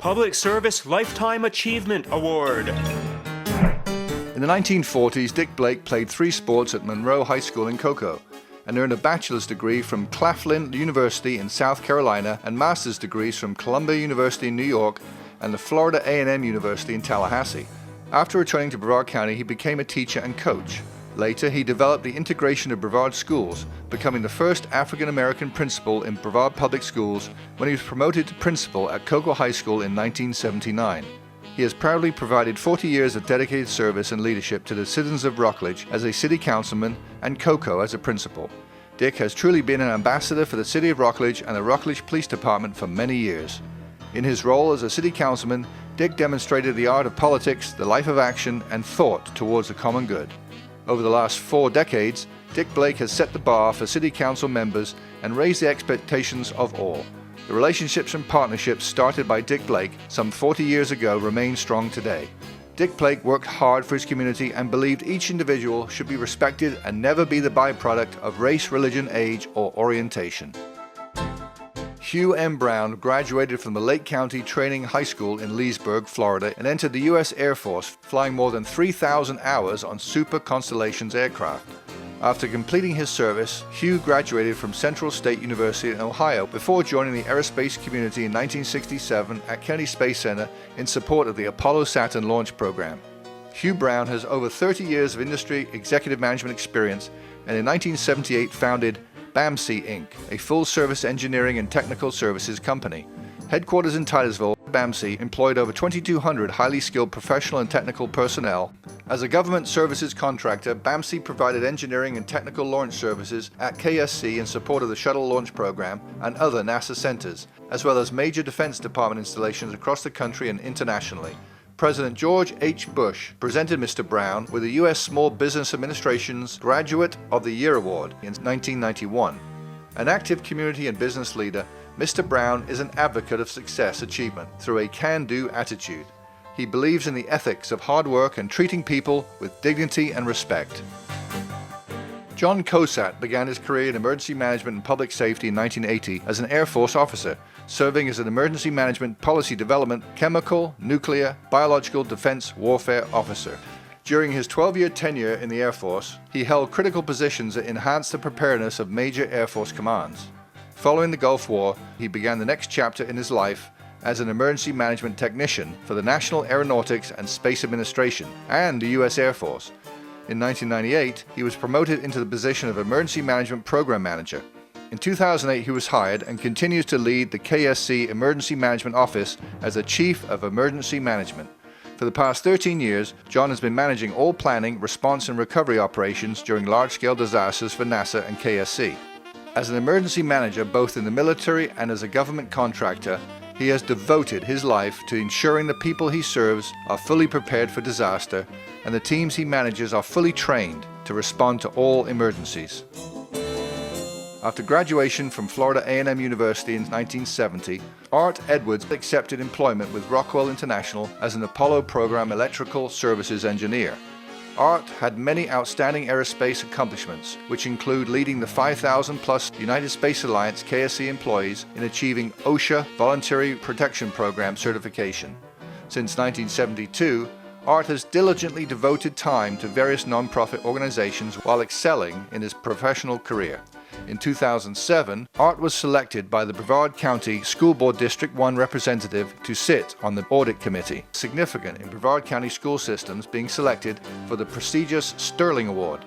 Public Service Lifetime Achievement Award. In the 1940s, Dick Blake played 3 sports at Monroe High School in Cocoa and earned a bachelor's degree from Claflin University in South Carolina and master's degrees from Columbia University in New York and the Florida A&M University in Tallahassee. After returning to Brevard County, he became a teacher and coach. Later, he developed the integration of Brevard schools, becoming the first African-American principal in Brevard Public Schools when he was promoted to principal at Cocoa High School in 1979. He has proudly provided 40 years of dedicated service and leadership to the citizens of Rockledge as a city councilman and Cocoa as a principal. Dick has truly been an ambassador for the city of Rockledge and the Rockledge Police Department for many years. In his role as a city councilman, Dick demonstrated the art of politics, the life of action, and thought towards the common good. Over the last 4 decades, Dick Blake has set the bar for city council members and raised the expectations of all. The relationships and partnerships started by Dick Blake some 40 years ago remain strong today. Dick Blake worked hard for his community and believed each individual should be respected and never be the byproduct of race, religion, age, or orientation. Hugh M Brown graduated from the Lake County Training High School in Leesburg, Florida, and entered the U.S. Air Force, flying more than 3,000 hours on Super Constellations aircraft. After completing his service, Hugh graduated from Central State University in Ohio before joining the aerospace community in 1967 at Kennedy Space Center in support of the Apollo-Saturn launch program. Hugh Brown has over 30 years of industry executive management experience and in 1978 founded BAMC Inc., a full-service engineering and technical services company. Headquarters in Titusville, BAMC employed over 2,200 highly skilled professional and technical personnel. As a government services contractor, BAMC provided engineering and technical launch services at KSC in support of the Shuttle Launch Program and other NASA centers, as well as major Defense Department installations across the country and internationally. President George H. Bush presented Mr. Brown with the U.S. Small Business Administration's Graduate of the Year Award in 1991. An active community and business leader, Mr. Brown is an advocate of success achievement through a can-do attitude. He believes in the ethics of hard work and treating people with dignity and respect. John Cossack began his career in emergency management and public safety in 1980 as an Air Force officer, serving as an emergency management policy development, chemical, nuclear, biological defense warfare officer. During his 12-year tenure in the Air Force, he held critical positions that enhanced the preparedness of major Air Force commands. Following the Gulf War, he began the next chapter in his life as an emergency management technician for the National Aeronautics and Space Administration and the U.S. Air Force. In 1998, he was promoted into the position of Emergency Management Program Manager. In 2008, he was hired and continues to lead the KSC Emergency Management Office as the Chief of Emergency Management. For the past 13 years, John has been managing all planning, response, and recovery operations during large-scale disasters for NASA and KSC. As an emergency manager both in the military and as a government contractor, he has devoted his life to ensuring the people he serves are fully prepared for disaster and the teams he manages are fully trained to respond to all emergencies. After graduation from Florida A&M University in 1970, Art Edwards accepted employment with Rockwell International as an Apollo program electrical services engineer. Art had many outstanding aerospace accomplishments, which include leading the 5,000-plus United Space Alliance KSC employees in achieving OSHA Voluntary Protection Program certification. Since 1972, Art has diligently devoted time to various nonprofit organizations while excelling in his professional career. In 2007, Art was selected by the Brevard County School Board District 1 representative to sit on the Audit Committee, significant in Brevard County school systems being selected for the prestigious Sterling Award.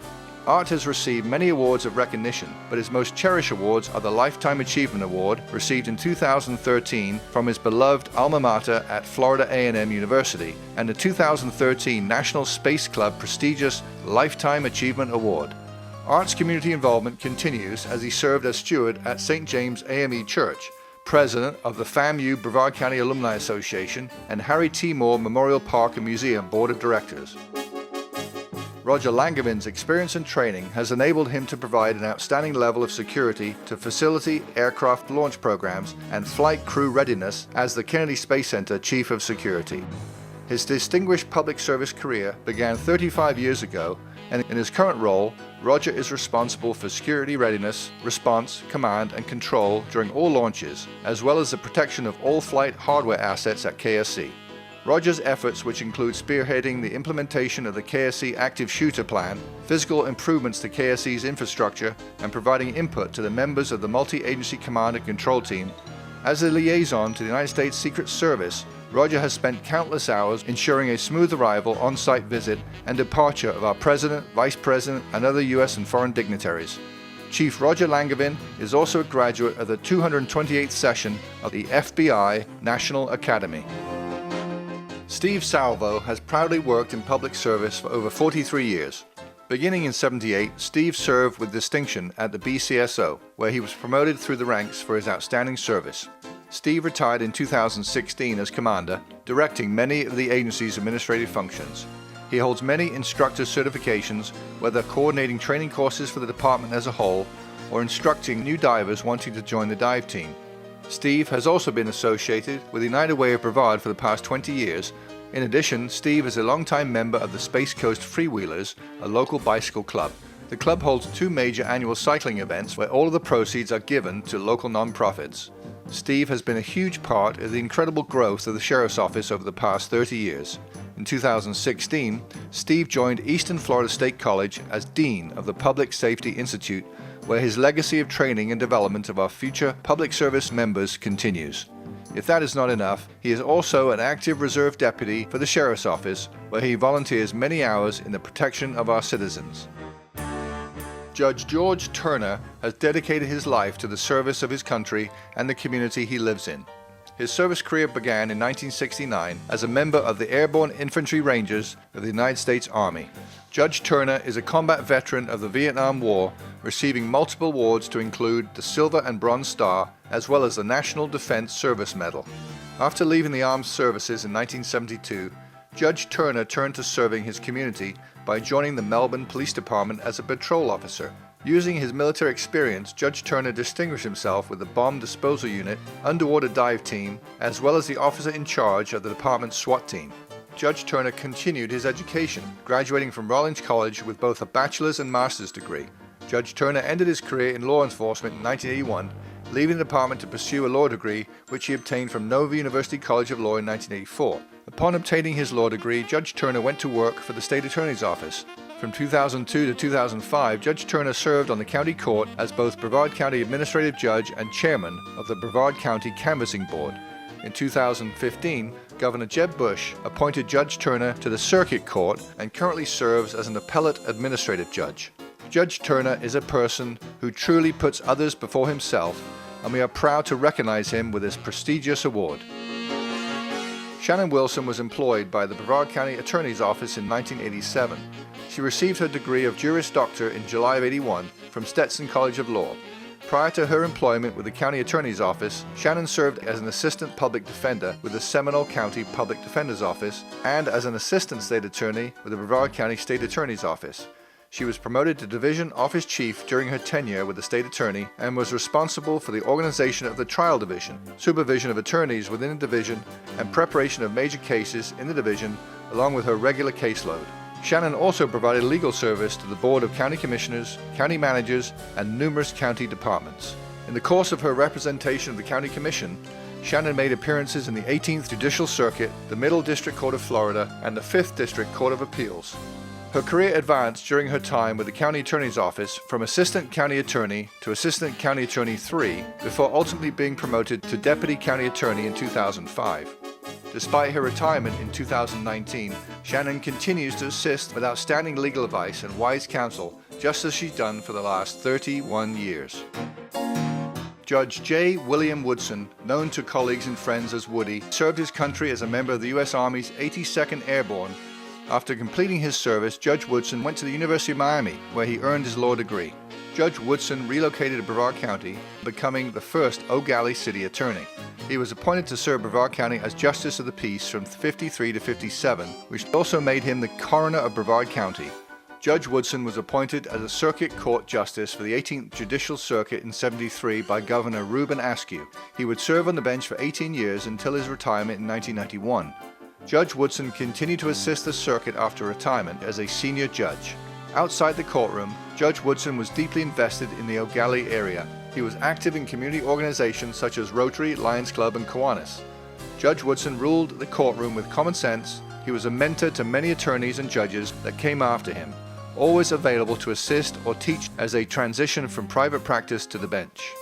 Art has received many awards of recognition, but his most cherished awards are the Lifetime Achievement Award, received in 2013 from his beloved alma mater at Florida A&M University, and the 2013 National Space Club prestigious Lifetime Achievement Award. Art's community involvement continues as he served as steward at St. James AME Church, president of the FAMU Brevard County Alumni Association, and Harry T. Moore Memorial Park and Museum Board of Directors. Roger Langevin's experience and training has enabled him to provide an outstanding level of security to facility aircraft launch programs and flight crew readiness as the Kennedy Space Center Chief of Security. His distinguished public service career began 35 years ago and in his current role, Roger is responsible for security readiness, response, command, and control during all launches, as well as the protection of all flight hardware assets at KSC. Roger's efforts, which include spearheading the implementation of the KSC Active Shooter Plan, physical improvements to KSC's infrastructure, and providing input to the members of the Multi-Agency Command and Control Team. As a liaison to the United States Secret Service, Roger has spent countless hours ensuring a smooth arrival, on-site visit, and departure of our President, Vice President, and other U.S. and foreign dignitaries. Chief Roger Langevin is also a graduate of the 228th session of the FBI National Academy. Steve Salvo has proudly worked in public service for over 43 years. Beginning in '78, Steve served with distinction at the BCSO, where he was promoted through the ranks for his outstanding service. Steve retired in 2016 as commander, directing many of the agency's administrative functions. He holds many instructor certifications, whether coordinating training courses for the department as a whole or instructing new divers wanting to join the dive team. Steve has also been associated with the United Way of Brevard for the past 20 years. In addition, Steve is a longtime member of the Space Coast Freewheelers, a local bicycle club. The club holds 2 major annual cycling events where all of the proceeds are given to local nonprofits. Steve has been a huge part of the incredible growth of the Sheriff's Office over the past 30 years. In 2016, Steve joined Eastern Florida State College as Dean of the Public Safety Institute, where his legacy of training and development of our future public service members continues. If that is not enough, he is also an active reserve deputy for the Sheriff's Office, where he volunteers many hours in the protection of our citizens. Judge George Turner has dedicated his life to the service of his country and the community he lives in. His service career began in 1969 as a member of the Airborne Infantry Rangers of the United States Army. Judge Turner is a combat veteran of the Vietnam War, receiving multiple awards to include the Silver and Bronze Star, as well as the National Defense Service Medal. After leaving the armed services in 1972, Judge Turner turned to serving his community by joining the Melbourne Police Department as a patrol officer. Using his military experience, Judge Turner distinguished himself with the Bomb Disposal Unit, Underwater Dive Team, as well as the officer in charge of the department's SWAT team. Judge Turner continued his education, graduating from Rollins College with both a bachelor's and master's degree. Judge Turner ended his career in law enforcement in 1981, leaving the department to pursue a law degree, which he obtained from Nova University College of Law in 1984. Upon obtaining his law degree, Judge Turner went to work for the State Attorney's Office. From 2002 to 2005, Judge Turner served on the county court as both Brevard County Administrative Judge and Chairman of the Brevard County Canvassing Board. In 2015, Governor Jeb Bush appointed Judge Turner to the Circuit Court and currently serves as an appellate administrative judge. Judge Turner is a person who truly puts others before himself, and we are proud to recognize him with this prestigious award. Shannon Wilson was employed by the Brevard County Attorney's Office in 1987. She received her degree of Juris Doctor in July of '81 from Stetson College of Law. Prior to her employment with the County Attorney's Office, Shannon served as an Assistant Public Defender with the Seminole County Public Defender's Office and as an Assistant State Attorney with the Brevard County State Attorney's Office. She was promoted to Division Office Chief during her tenure with the State Attorney and was responsible for the organization of the Trial Division, supervision of attorneys within the division, and preparation of major cases in the division, along with her regular caseload. Shannon also provided legal service to the Board of County Commissioners, County Managers, and numerous county departments. In the course of her representation of the County Commission, Shannon made appearances in the 18th Judicial Circuit, the Middle District Court of Florida, and the 5th District Court of Appeals. Her career advanced during her time with the County Attorney's Office from Assistant County Attorney to Assistant County Attorney 3 before ultimately being promoted to Deputy County Attorney in 2005. Despite her retirement in 2019, Shannon continues to assist with outstanding legal advice and wise counsel, just as she's done for the last 31 years. Judge J. William Woodson, known to colleagues and friends as Woody, served his country as a member of the U.S. Army's 82nd Airborne. After completing his service, Judge Woodson went to the University of Miami, where he earned his law degree. Judge Woodson relocated to Brevard County, becoming the first O'Galley City Attorney. He was appointed to serve Brevard County as Justice of the Peace from 53 to 57, which also made him the Coroner of Brevard County. Judge Woodson was appointed as a Circuit Court Justice for the 18th Judicial Circuit in 73 by Governor Reuben Askew. He would serve on the bench for 18 years until his retirement in 1991. Judge Woodson continued to assist the circuit after retirement as a senior judge. Outside the courtroom, Judge Woodson was deeply invested in the Ogallie area. He was active in community organizations such as Rotary, Lions Club, and Kiwanis. Judge Woodson ruled the courtroom with common sense. He was a mentor to many attorneys and judges that came after him, always available to assist or teach as they transitioned from private practice to the bench.